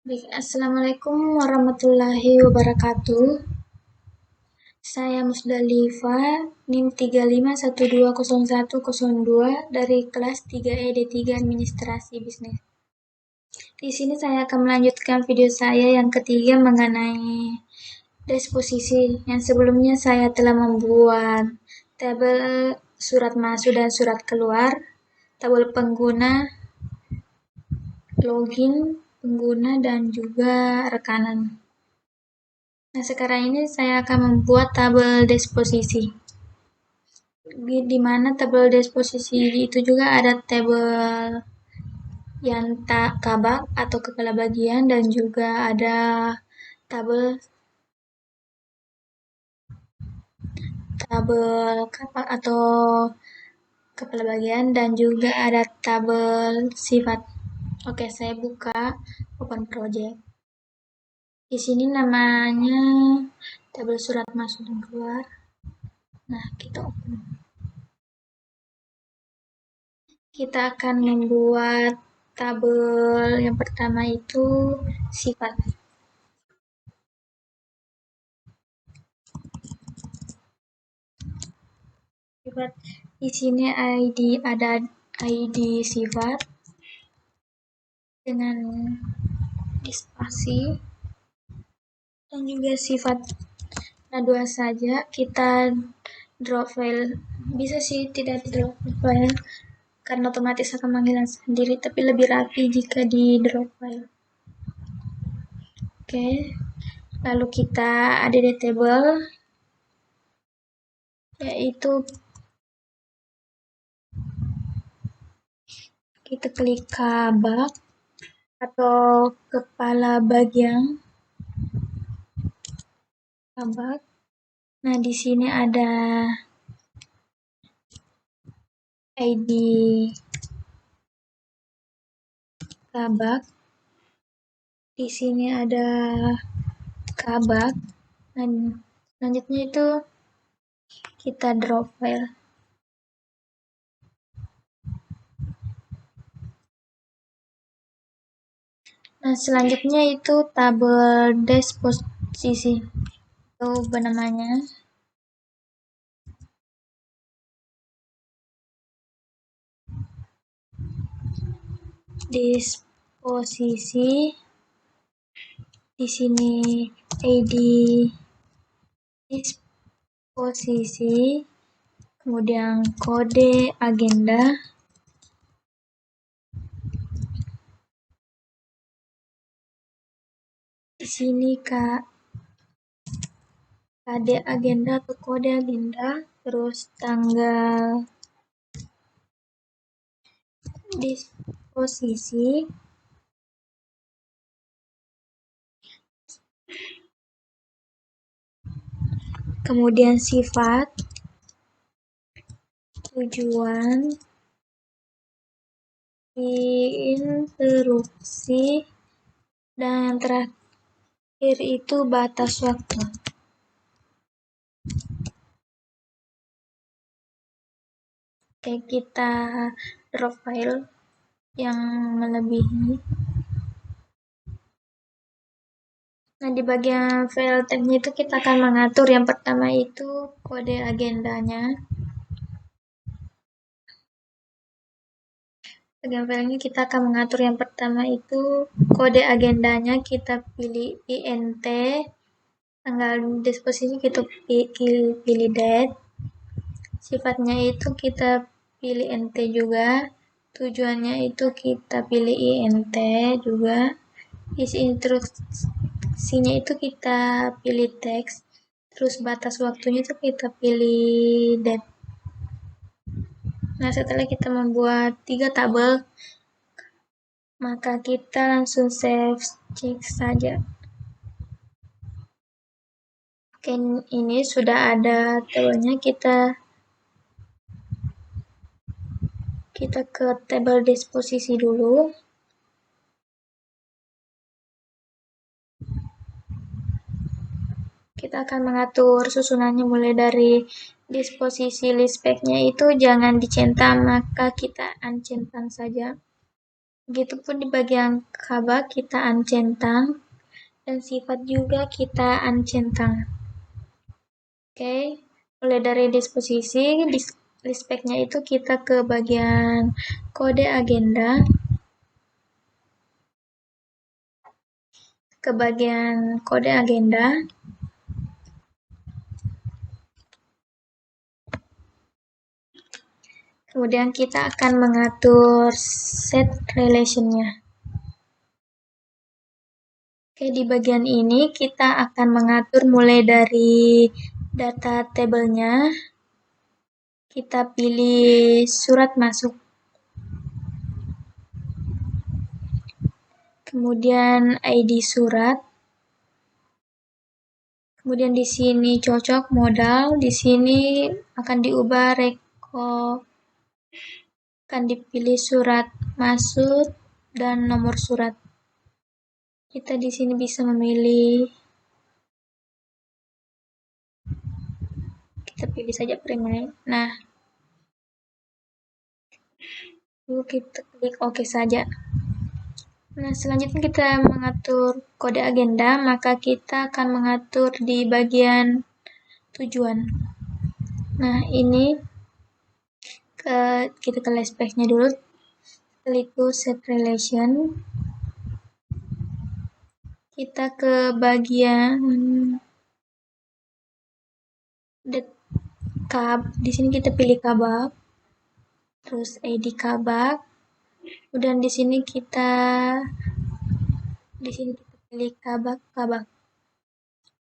Baik, Assalamualaikum warahmatullahi wabarakatuh. Saya Musdalifah, NIM 35120102 dari kelas 3E D3 Administrasi Bisnis. Di sini saya akan melanjutkan video saya yang ketiga mengenai disposisi. Yang sebelumnya saya telah membuat tabel surat masuk dan surat keluar, tabel pengguna, login pengguna, dan juga rekanan. Nah, sekarang ini saya akan membuat tabel disposisi. Di mana tabel disposisi itu juga ada tabel yang tak kabak atau kepala bagian, dan juga ada tabel kabak atau kepala bagian, dan juga ada tabel sifat. Oke, saya buka open project. Di sini namanya tabel surat masuk dan keluar. Nah, kita open. Kita akan membuat tabel yang pertama itu sifat. Sifat di sini ada ID sifat dengan spasi dan juga sifat. Nah, dua saja. Kita drop file. Bisa sih tidak drop file karena otomatis akan menghilang sendiri, tapi lebih rapi jika di drop file. Oke, lalu kita ada di table, yaitu kita klik kabak atau kepala bagian kabak. Nah, di sini ada ID kabak. Di sini ada kabak. Dan selanjutnya itu kita drop file. Nah, selanjutnya itu tabel disposisi. Itu namanya. Disposisi. Di sini ID disposisi, kemudian kode agenda. Di sini KD agenda atau kode agenda, terus tanggal disposisi, kemudian sifat, tujuan, interupsi, dan yang terakhir itu batas waktu. Oke, kita drop file yang melebihi. Nah, di bagian file tab-nya itu kita akan mengatur yang pertama itu kode agendanya. Bagian filenya kita akan mengatur yang pertama itu kode agendanya, kita pilih INT, tanggal disposisi kita pilih date, sifatnya itu kita pilih NT juga, tujuannya itu kita pilih INT juga, isi instruksinya itu kita pilih teks, terus batas waktunya itu kita pilih date. Nah, setelah kita membuat 3 tabel, maka kita langsung save cek saja. Oke, ini sudah ada tabelnya. Kita ke tabel disposisi dulu. Kita akan mengatur susunannya mulai dari disposisi list pack-nya itu jangan dicentang, maka kita uncentang saja. Begitupun di bagian kabak kita uncentang, dan sifat juga kita uncentang. Oke, mulai dari disposisi, lispeknya itu kita ke bagian kode agenda, kemudian kita akan mengatur set relation-nya. Oke, di bagian ini kita akan mengatur mulai dari data tabelnya. Kita pilih surat masuk. Kemudian ID surat. Kemudian di sini cocok modal, di sini akan diubah akan dipilih surat masuk dan nomor surat. Kita di sini bisa memilih, kita pilih saja primary. Nah, lalu kita klik OK saja. Nah, selanjutnya kita mengatur kode agenda, maka kita akan mengatur di bagian tujuan. Nah, ini kita ke lespeknya dulu, klik set relation. Kita ke bagian di sini kita pilih kabak, terus ID kabak, kemudian di sini kita pilih kabak.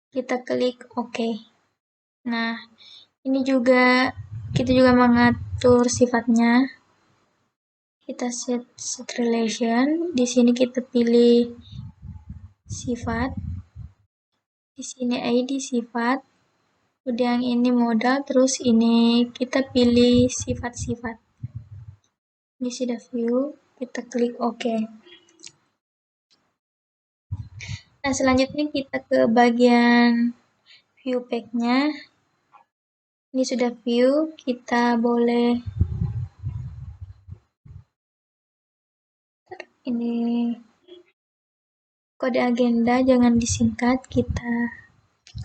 Kita klik OK. Nah, ini juga kita juga mengatur sifatnya. Kita set relation. Di sini kita pilih sifat. Di sini ID sifat. Kemudian ini modal, terus ini kita pilih sifat-sifat. Ini sudah view, kita klik OK. Nah, selanjutnya kita ke bagian view pack-nya. Ini sudah view, kita boleh ini kode agenda jangan disingkat, kita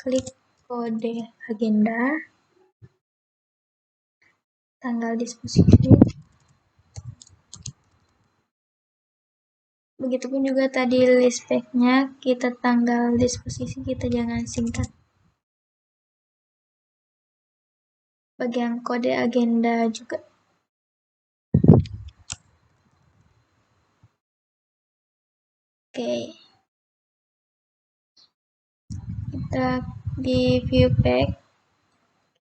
klik kode agenda, tanggal disposisi. Begitupun juga tadi list pack-nya, kita tanggal disposisi, kita jangan singkat. Bagian kode agenda juga. Oke. Kita di view pack,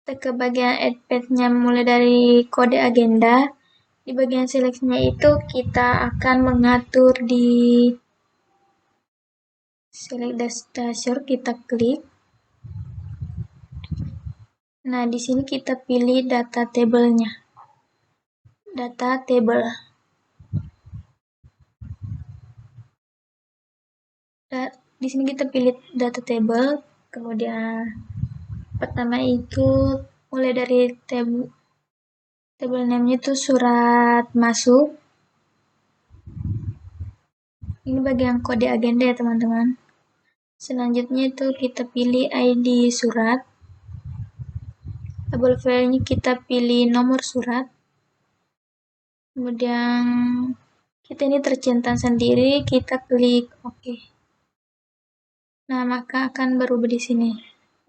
kita ke bagian add path-nya mulai dari kode agenda. Di bagian seleksinya itu kita akan mengatur di select dashboard, kita klik. Nah, di sini kita pilih data table-nya. Data table. Di sini kita pilih data table, kemudian pertama itu mulai dari table name-nya itu surat masuk. Ini bagian kode agenda ya teman-teman. Selanjutnya itu kita pilih ID surat. Label file-nya kita pilih nomor surat. Kemudian kita ini tercentang sendiri, kita klik OK. Nah, maka akan berubah di sini.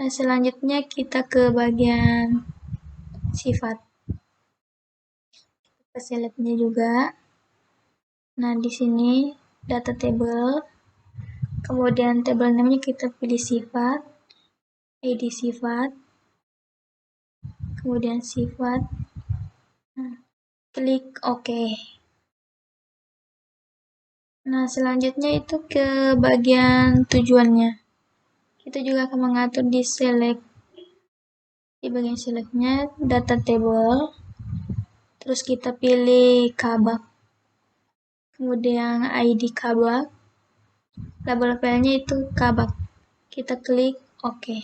Nah, selanjutnya kita ke bagian sifat. Kita select-nya juga. Nah, di sini data table. Kemudian table name-nya kita pilih sifat. ID sifat. Kemudian sifat. Nah, klik OK. Nah, selanjutnya itu ke bagian tujuannya. Kita juga akan mengatur di select. Di bagian select-nya data table. Terus kita pilih kabak. Kemudian ID kabak. Label file-nya itu kabak. Kita klik OK.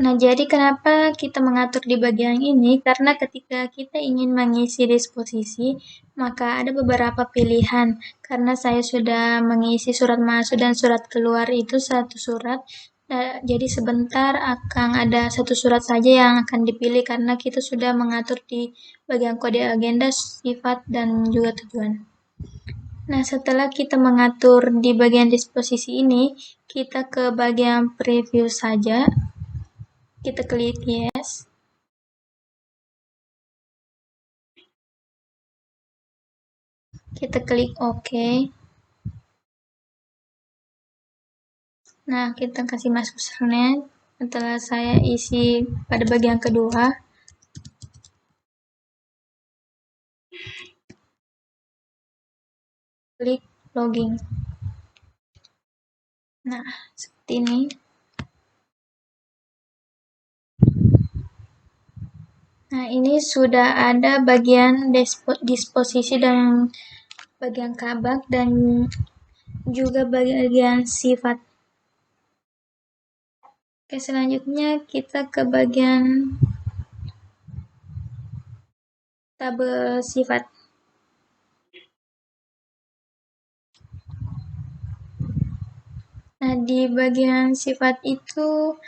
Nah, jadi kenapa kita mengatur di bagian ini? Karena ketika kita ingin mengisi disposisi, maka ada beberapa pilihan. Karena saya sudah mengisi surat masuk dan surat keluar itu satu surat, jadi sebentar akan ada satu surat saja yang akan dipilih karena kita sudah mengatur di bagian kode agenda, sifat, dan juga tujuan. Nah, setelah kita mengatur di bagian disposisi ini, kita ke bagian preview saja. Kita klik yes. Kita klik OK. Nah, kita kasih masuk sernet. Setelah saya isi pada bagian kedua, klik login. Nah, seperti ini. Nah, ini sudah ada bagian disposisi dan bagian kabak dan juga bagian sifat. Oke, selanjutnya kita ke bagian tabel sifat. Nah, di bagian sifat itu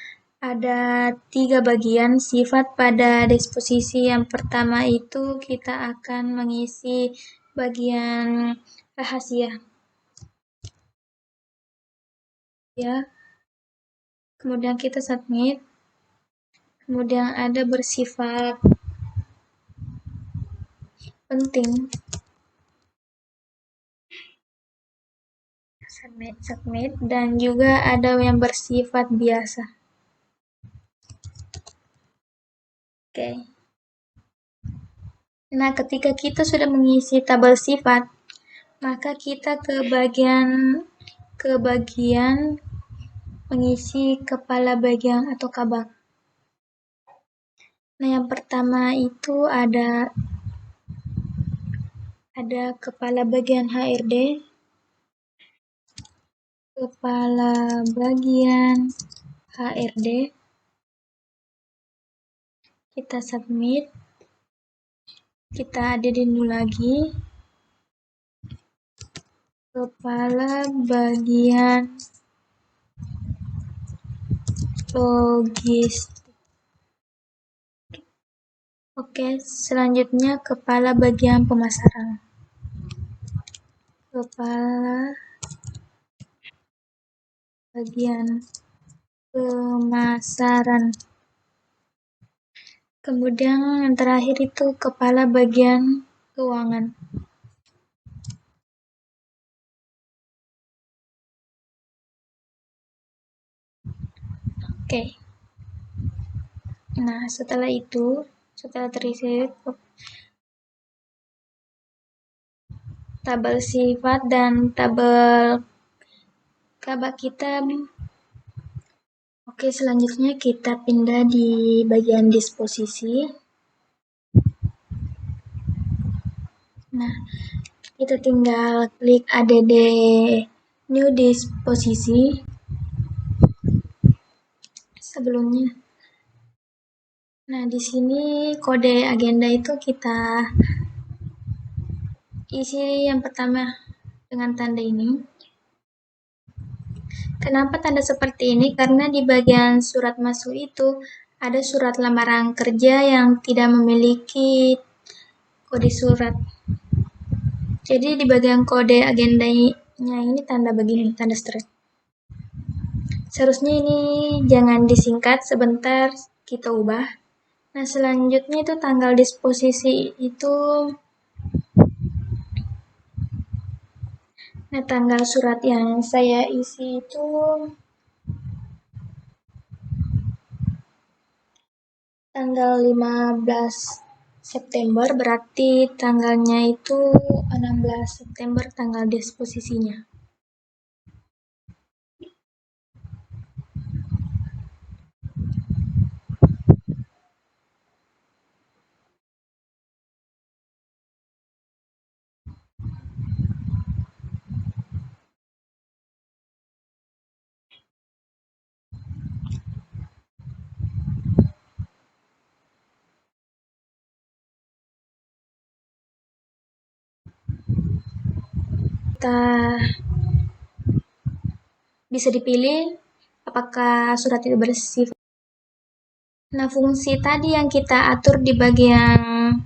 ada 3 bagian sifat pada disposisi. Yang pertama itu kita akan mengisi bagian rahasia. Ya. Kemudian kita submit. Kemudian ada bersifat penting. Submit dan juga ada yang bersifat biasa. Oke. Nah, ketika kita sudah mengisi tabel sifat, maka kita ke bagian mengisi kepala bagian atau kabak. Nah, yang pertama itu ada kepala bagian HRD, kepala bagian HRD. Kita submit. Kita adilin dulu lagi. Kepala bagian logistik. Oke, selanjutnya kepala bagian pemasaran. Kepala bagian pemasaran. Kemudian yang terakhir itu kepala bagian keuangan. Oke. Nah, setelah terisi tabel sifat dan tabel kabak kita. Oke, selanjutnya kita pindah di bagian disposisi. Nah, kita tinggal klik add new disposisi. Sebelumnya. Nah, di sini kode agenda itu kita isi yang pertama dengan tanda ini. Kenapa tanda seperti ini? Karena di bagian surat masuk itu ada surat lamaran kerja yang tidak memiliki kode surat. Jadi di bagian kode agendanya ini tanda begini, tanda straight. Seharusnya ini jangan disingkat, sebentar kita ubah. Nah, selanjutnya itu tanggal disposisi itu. Nah, tanggal surat yang saya isi itu tanggal 15 September, berarti tanggalnya itu 16 September tanggal disposisinya. kita bisa dipilih apakah surat itu bersifat. Nah, fungsi tadi yang kita atur di bagian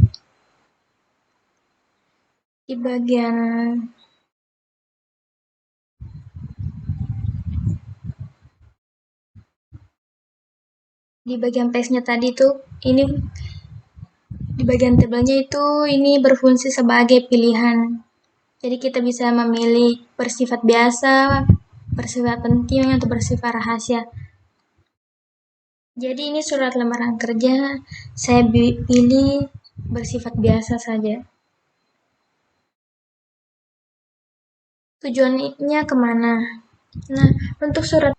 teksnya tadi tuh, ini di bagian tabelnya itu ini berfungsi sebagai pilihan. Jadi kita bisa memilih bersifat biasa, bersifat penting, atau bersifat rahasia. Jadi ini surat lamaran kerja, saya pilih bersifat biasa saja. Tujuannya kemana? Nah, untuk surat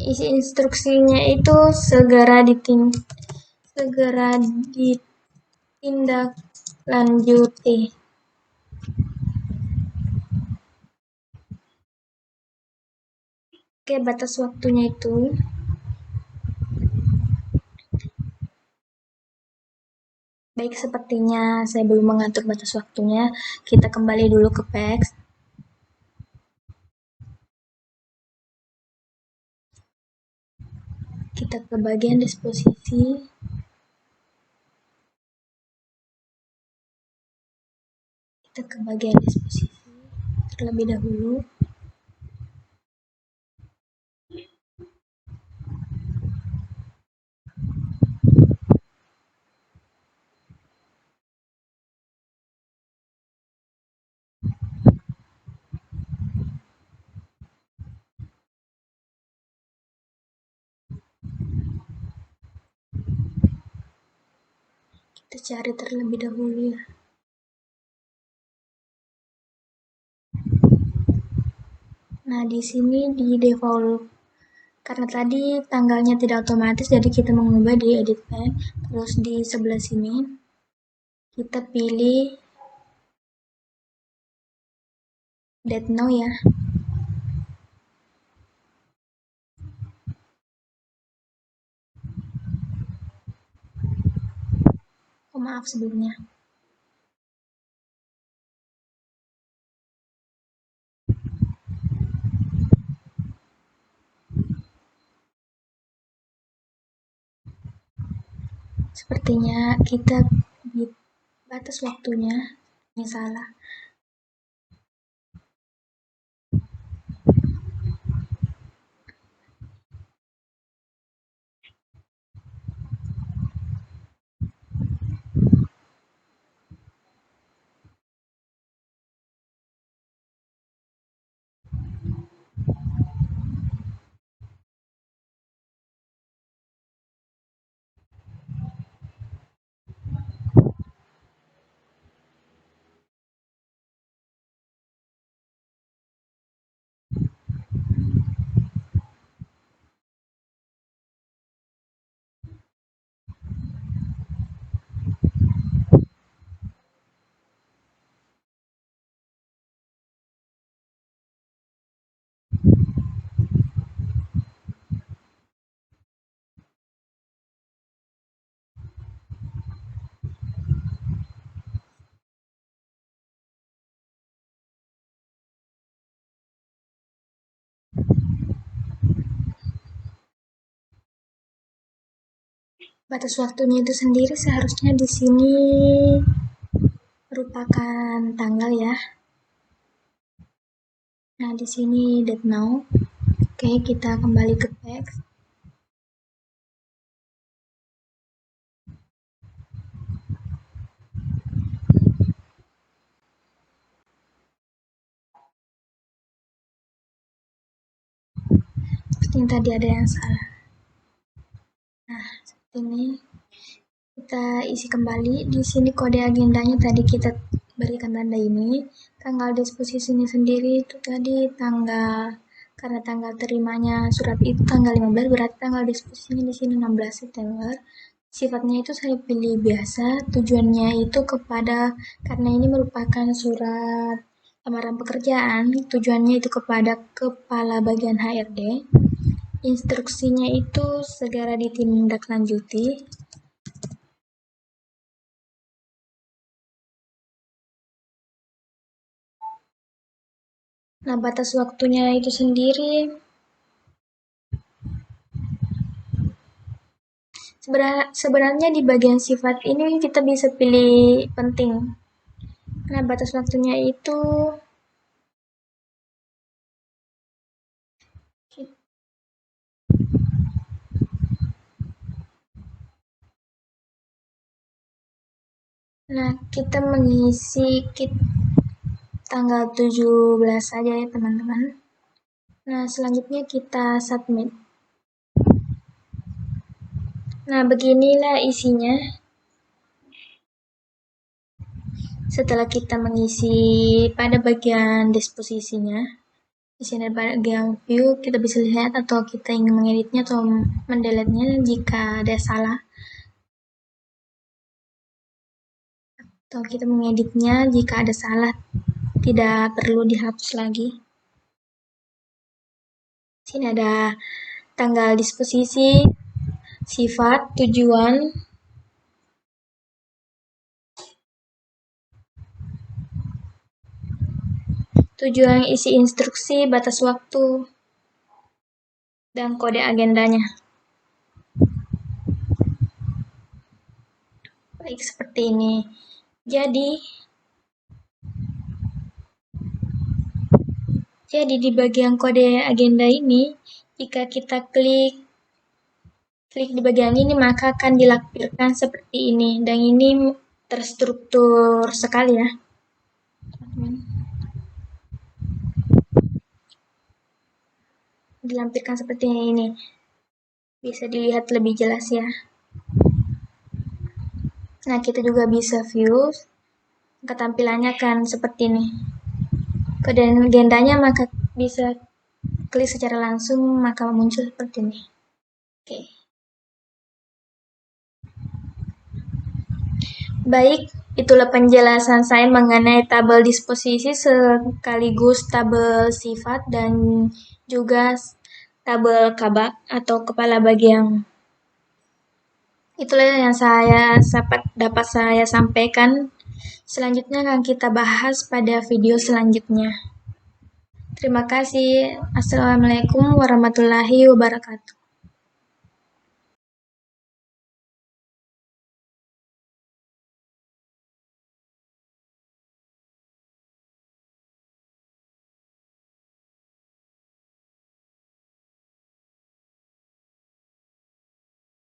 isi instruksinya itu segera ditindaklanjuti. Oke, batas waktunya itu baik, sepertinya saya belum mengatur batas waktunya. Kita kembali dulu ke PEX. Kita ke bagian disposisi. Terlebih dahulu. Kita cari terlebih dahulu ya. Nah, di sini di default, karena tadi tanggalnya tidak otomatis, jadi kita mengubah di edit pen. Terus di sebelah sini kita pilih date now ya. Oh, maaf sebelumnya. Sepertinya kita di batas waktunya ini salah. Batas waktunya itu sendiri seharusnya di sini merupakan tanggal ya. Nah, di sini date now. Oke, kita kembali ke teks. Seperti yang tadi ada yang salah. Nah, seperti ini. Kita isi kembali. Di sini kode agendanya tadi kita berikan tanda ini. Tanggal disposisinya sendiri itu tadi karena tanggal terimanya surat itu tanggal 15, berarti tanggal disposisinya di sini 16 September. Sifatnya itu saya pilih biasa. Tujuannya itu karena ini merupakan surat lamaran pekerjaan, tujuannya itu kepada kepala bagian HRD. Instruksinya itu segera ditindaklanjuti. Nah, batas waktunya itu sendiri sebenarnya di bagian sifat ini kita bisa pilih penting. Nah, batas waktunya itu kita mengisi tanggal 17 saja ya teman-teman. Nah, selanjutnya kita submit. Nah, beginilah isinya. Setelah kita mengisi pada bagian disposisinya, di sini ada bagian view, kita bisa lihat atau kita ingin mengeditnya atau mendeletnya jika ada salah. Atau kita mengeditnya jika ada salah, tidak perlu dihapus lagi. Sini ada tanggal disposisi, sifat, tujuan, isi instruksi, batas waktu, dan kode agendanya. Baik, seperti ini. Jadi di bagian kode agenda ini, jika kita klik di bagian ini, maka akan dilampirkan seperti ini. Dan ini terstruktur sekali ya. Dilampirkan seperti ini. Bisa dilihat lebih jelas ya. Nah, kita juga bisa view. Ketampilannya akan seperti ini. Kode agendanya maka bisa klik secara langsung, maka muncul seperti ini. Oke. Baik, itulah penjelasan saya mengenai tabel disposisi sekaligus tabel sifat dan juga tabel kabak atau kepala bagian. Itulah yang dapat saya sampaikan. Selanjutnya akan kita bahas pada video selanjutnya. Terima kasih. Assalamualaikum warahmatullahi wabarakatuh.